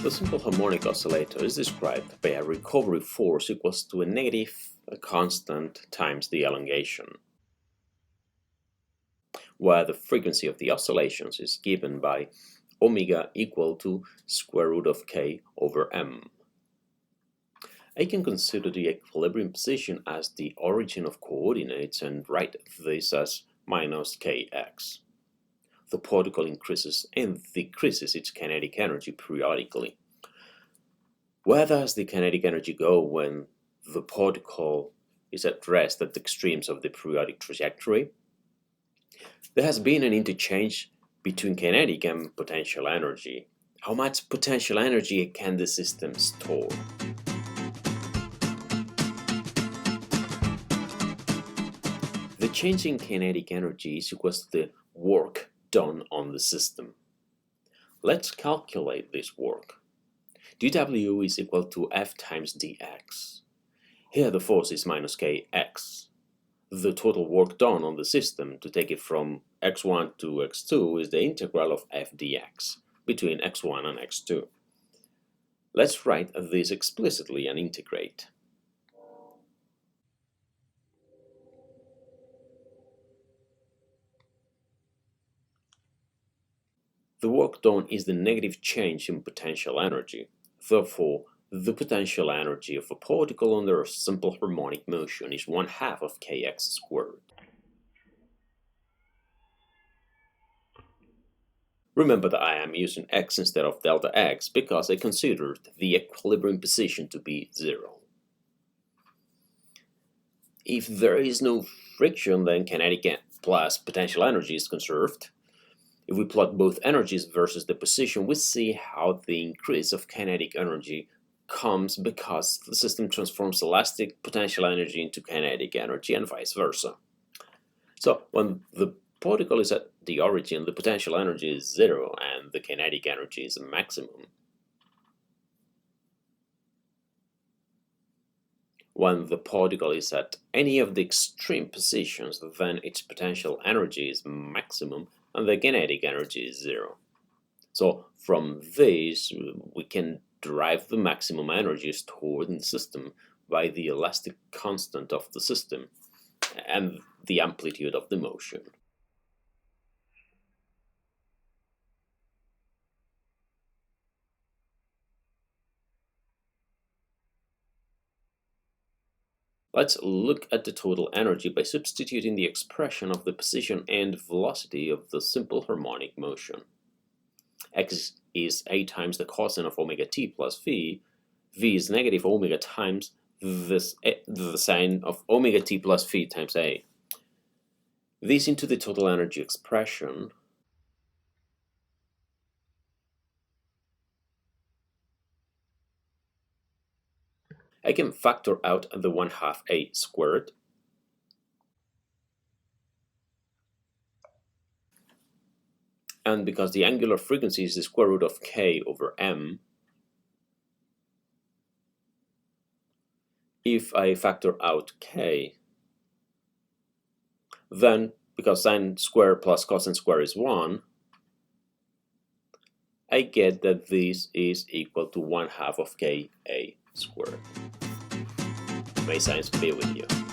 The simple harmonic oscillator is described by a recovery force equals to a negative constant times the elongation, where the frequency of the oscillations is given by omega equal to square root of k over m. I can consider the equilibrium position as the origin of coordinates and write this as minus kx. The particle increases and decreases its kinetic energy periodically. Where does the kinetic energy go when the particle is at rest at the extremes of the periodic trajectory? There has been an interchange between kinetic and potential energy. How much potential energy can the system store? The change in kinetic energy is equal to the work done on the system. Let's calculate this work. dW is equal to F times dx. Here the force is minus kx. The total work done on the system, to take it from x1 to x2, is the integral of f dx between x1 and x2. Let's write this explicitly and integrate. The work done is the negative change in potential energy. Therefore, the potential energy of a particle under a simple harmonic motion is 1/2 of kx squared. Remember that I am using x instead of delta x because I considered the equilibrium position to be 0. If there is no friction, then kinetic plus potential energy is conserved. If we plot both energies versus the position, we see how the increase of kinetic energy comes because the system transforms elastic potential energy into kinetic energy and vice versa. So when the particle is at the origin, the potential energy is 0 and the kinetic energy is a maximum. When the particle is at any of the extreme positions, then its potential energy is maximum and the kinetic energy is 0. So from this we can derive the maximum energy stored in the system by the elastic constant of the system and the amplitude of the motion. Let's look at the total energy by substituting the expression of the position and velocity of the simple harmonic motion. X is a times the cosine of omega t plus v. V is negative omega times the sine of omega t plus v times a. This into the total energy expression. I can factor out the 1/2 a squared. And because the angular frequency is the square root of k over m, if I factor out k, then because sine square plus cosine square is 1, I get that this is equal to 1/2 of k a squared. May science be with you.